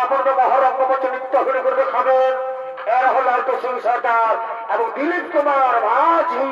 আপনাদের মহারঙ্গমঞ্চ নৃত্য করে খাবেন। এরা হল লালটু সিং সরকার এবং দিলীপ কুমার মাঝি।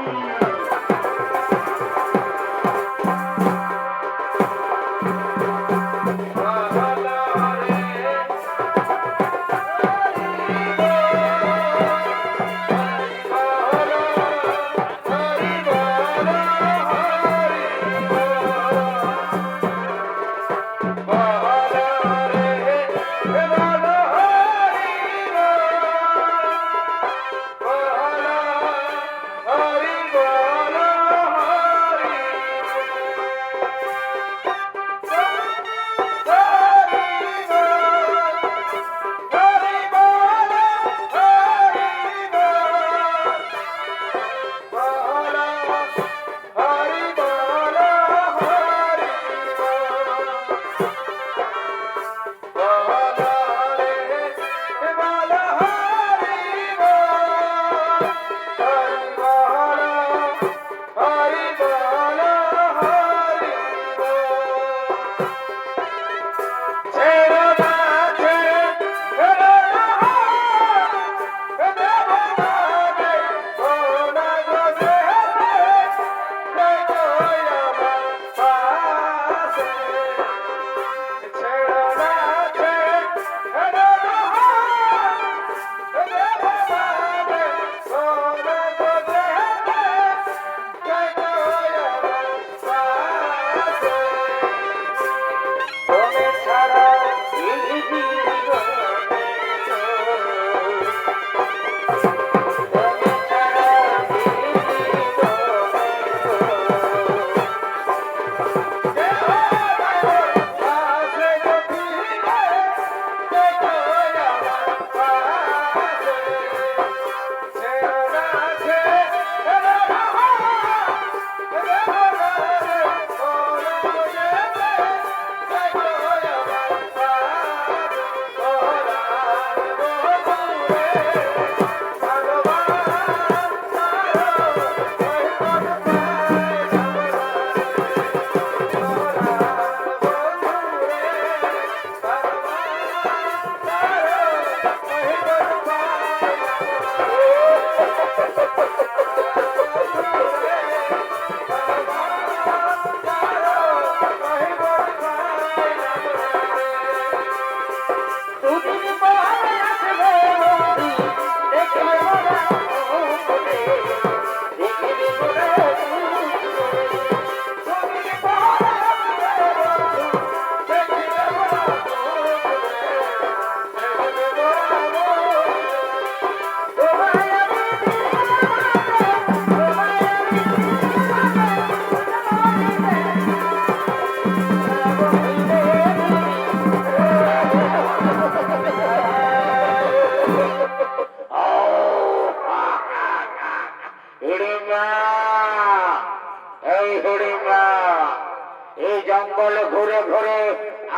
এই জঙ্গলে ঘুরে ঘুরে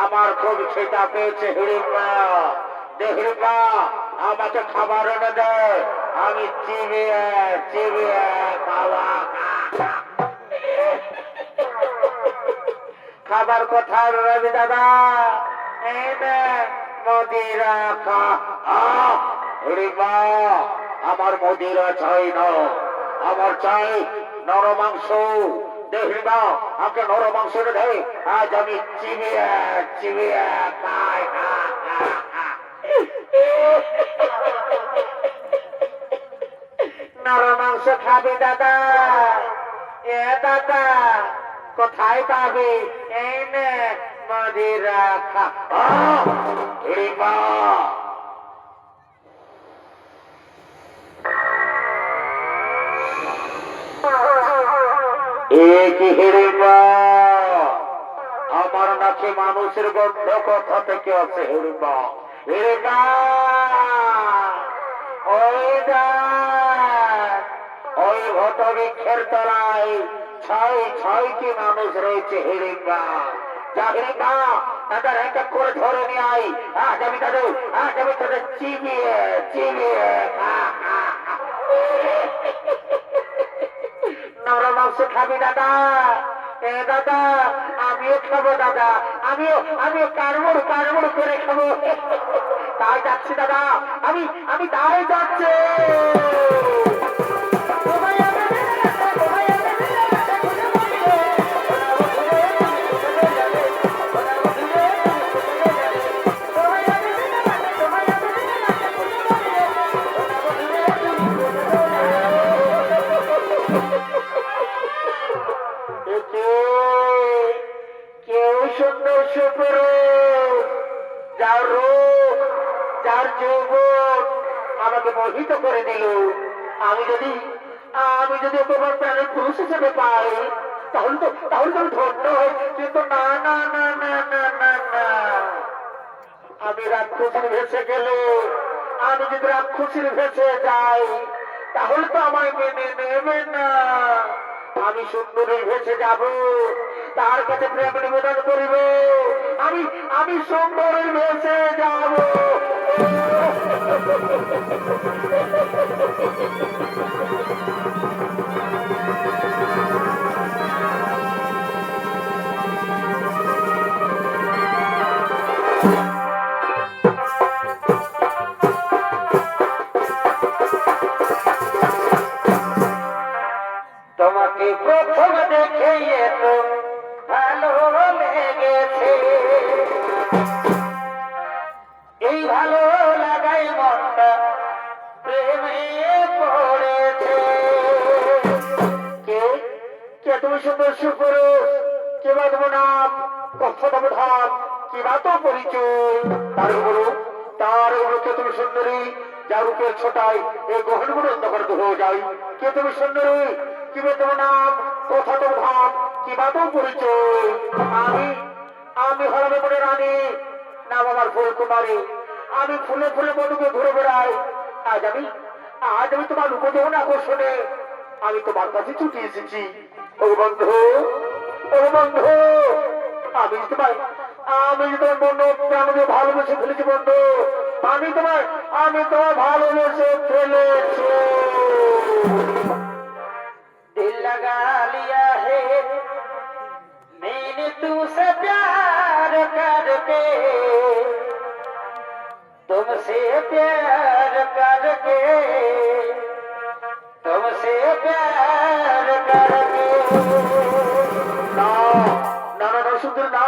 আমার খুব খিদা পেয়েছে। হিড়িম্বা দেখিম্বা আমাকে খাবার এনে দেয়, আমি চিবিয়ে চিবিয়ে খাবার কোথায় রবি দাদা? এই মদিরা খা। হিড়িম্বা আমার মদিরা চাই না, আমার চাই নরম মাংস। দেখি না আমাকে নরম মাংস দেয়, আজ আমি চিবিয়ে চিবিয়ে খাই। নরম মাংস খাবি দাদা? এ দাদা কোথায় পাবি? এই নে মদিরা খা। আমার নাকি মানুষের গন্ধ কথা থেকে আছে। হিড়িম্বা হিড়িম্বা ওই বটবৃক্ষের তলায় ছয়টি মানুষ রয়েছে। হিড়িম্বা যা হিড়িম্বা তাদের এক এক করে ধরে নিয়ে আই। আজ আমি তাদের চিবিয়ে চিবিয়ে নরম মাংস খাবি দাদা? এ দাদা আমিও খাবো দাদা, আমিও আমিও কারমড় কারমড় করে খাবো। তাই যাচ্ছি দাদা, আমি আমি তাই যাচ্ছি। কেউ সুন্দর সুপুরুষ, যার রূপ যার যৌবন আমাকে মোহিত করে দিল। আমি যদি তোমার প্রাণের পুরুষ হিসেবে পাই তাহলে তো আমি ধন্য হই। কিন্তু না না না না না না না, আমি রাক্ষসীর ভেসে গেলে, আমি যদি রাক্ষসীর ভেসে যাই তাহলে তো আমায় মেনে নেবে না। আমি সুন্দরী ভেসে যাব, তার কাছে প্রেম নিবেদন করিব। আমি আমি সুন্দরী ভেসে যাব। তোমাকে প্রথম দেখে এত ভালো লেগেছে, এই ভালো লাগাই মনটা প্রেমে পড়েছে। কে কে তুমি সুন্দর সুপুরুষ, কে বা তোমার নাম, কথা তবে ধাম, কি বা তো পরিচয়? তার উপর কে তুমি সুন্দরী, যার রূপের ছোটায় এই গহনগুলো অন্ধকার হয়ে যায়? কে তুমি সুন্দরী, কি বা তোমার নাম, কথা তো ধাম, কি বা তো পরিচয়? আমি আমি হলাম মনে রানী, নাম আমার ফুলকুমারী। আমি ফুলে ফুলে মধুকে ঘুরে বেড়াই। আজ আমি তোমার রূপযৌবন আকর্ষণে আমি তোমার কাছে ছুটে এসেছি। ও বন্ধু, ও বন্ধু, আমি তোমার মন প্রাণ ভালোবেসে ফেলেছি বন্ধু। আমি তোমার ভালোবেসে ফেলেছি। दिल लगा लिया है मैंने तुमसे प्यार करके, तुमसे प्यार करके, तुमसे प्यार करके। ना ना ना ना सुंदर ना,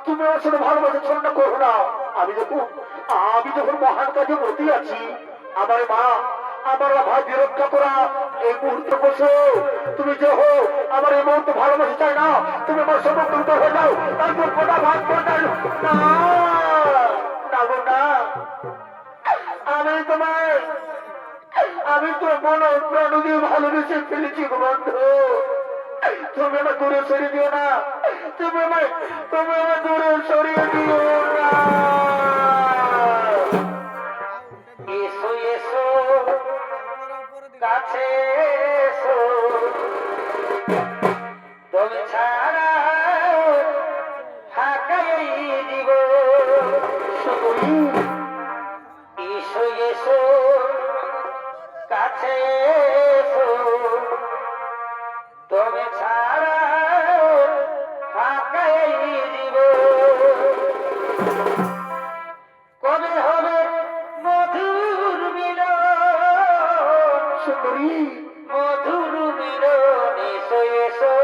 তুমি আমার সাথে ভালোবাসা ছন্দ করো না। আমি যখন মহান কাজে মতি আছি, আমার মা আমার ভাই বিরক্ষা করা এই মুহূর্তে বসে তুমি যে হো আমার এই মুহূর্তে ভালোবাসা চাই না। তুমি আমার সমগ্র হয়ে যাও, তারপর কোটা ভাগ করে যাও। না না, আমি তো মন প্রাণ দিয়ে ভালোবেসে ফেলেছি বন্ধু। তুমি আমার দূরে সরিয়ে দিও না, তুমি আমার দূরে সরিয়ে দিও না। এসো এসো কাছে এসো, তুমি ছাড়া ফাঁকাই দিব। এসো এসো কাছে এসো, তুমি ছাড়া ফাঁকাই দিব। কবে হবে মধুর মিলন, সুন্দরী মধুর মিলন। এসো এসো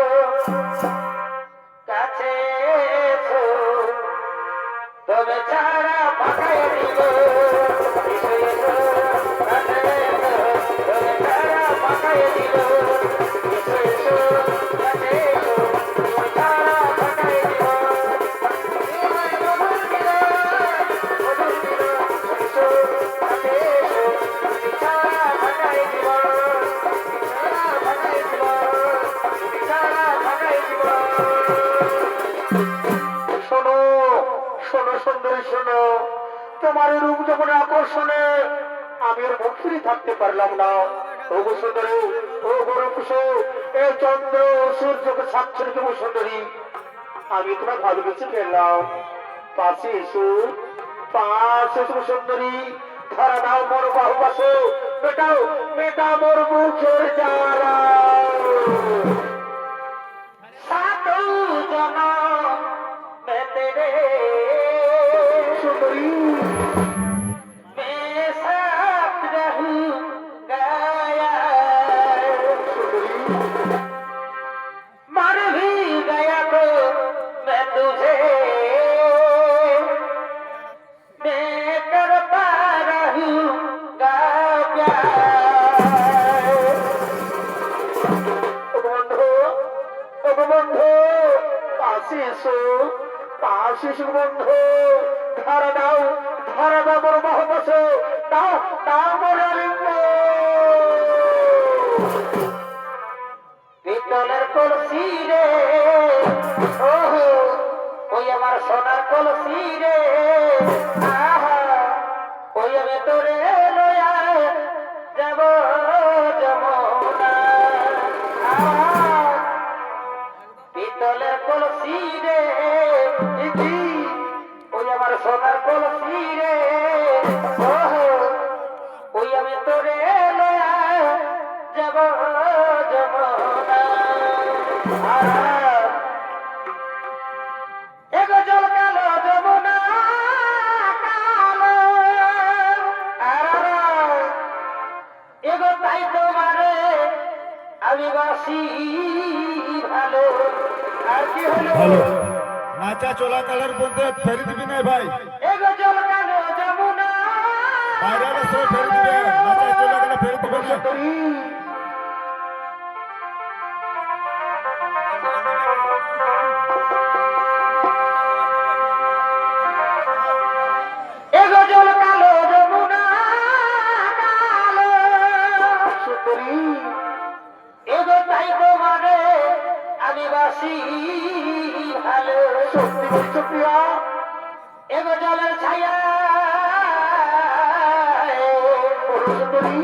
কাছে এসো, তবে ছাড়া ফাঁকাই দিব। এসো এসো কাছে এসো, তবে ছাড়া ফাঁকাই দিব। এসো এসো কাছে এসো, তবে ছাড়া ফাঁকাই দিব। শোনো শোনো সুন্দরী শোনো, তোমার রূপ যখন আকর্ষণে আমি ওর মুখ ফিরে থাকতে পারলাম না। ও সুন্দরী, ও গরুপুষ, এই চন্দ্র সূর্যকে সাক্ষী রেখে সুন্দরী আমি তোমার ভালোবেসে ফেললাম। পাশে এসো, পাশে এসো সুন্দরী, ধরা দাও মোর বাহুপাশে, মেটাও মোর মুখের জ্বালা। সাত জনম में तेरे रे सुंदरी मैं साथ रहूंगा मर भी गया तो मैं तुझे मैं करता रहूंगा प्यार बंधु आशीष बंधु धारा दाओ मोर बहुबसे दाओ दाओ मोर लिंग পিতলের কলসি রে ওহো ওই আমার সোনার কলসি রে আহা ওই আমি তোরে লয়া যাব যমুনা পিতলের কলসি রে ইতি ওই আমার সোনার কলসি রে ওহো ওই আমি তোরে লয়া যাব যমুনা এগো জল কালো যমুনা কালো এগো তাই তোমারে আমি বাসি ভালো আর কি হলো ভালো নাচা চলাকালের মধ্যে ফেরি দিবি না ভাই এগো জল কালো যমুনা বাইরে সব ফেরি দিবে নাচা চলাকালে ফেরি দিবে না এগো জল কালো যমুনা কালো সুন্দরী এগো তাই তোমারে আমি বাসি ভালো সত্যি বলছো প্রিয়া এগো জলের ছায়া সুন্দরী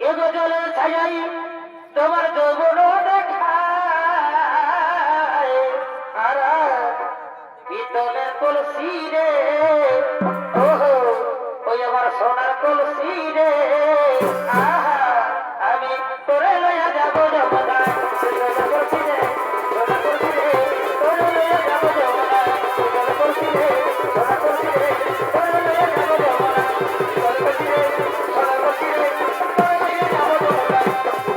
এগো জলের ছায়াই তোমার যৌবন দেখায় আর পিতলের কলসি রে ওহো ওই আমার সোনার কলসি রে আহা আমি তোরে লইয়া যাব যমুনায় সোনার কলসি রে সোনার কলসি রে তোরে লইয়া যাব যমুনায় সোনার কলসি রে সোনার কলসি রে তোরে লইয়া যাব যমুনায় সোনার কলসি রে সোনার কলসি রে তোরে লইয়া যাব যমুনায়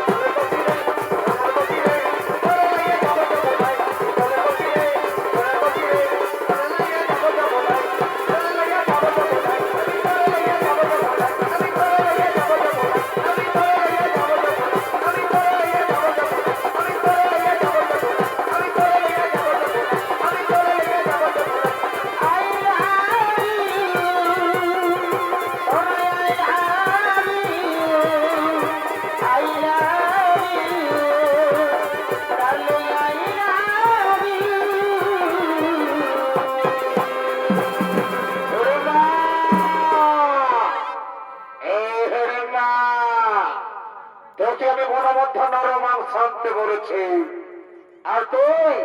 সোনার কলসি রে সোনার কলসি রে তোরে লইয়া যাব যমুনায় সোনার কলসি রে সোনার কলসি রে তোরে লইয়া যাব যমুনায় তোরে লইয়া যাব যমুনায় তোরে লইয়া যাব যমুনায় আমি তোরে লইয়া যাব যমুনায় আমি তোরে লইয়া যাব যমুনায় আমি তোরে লইয়া যাব যমুনায় আমি তোরে লইয়া যাব যমুনায় আমি তোরে লইয়া যাব যমুনায় আমি তোরে লইয়া যাব যমুনায় আই লাভ ইউ সোনা I love you darling I love you হরিমা এই হরিমা তোকে আমি গণমধ্য নরমাংস আনতে বলেছি আর তুই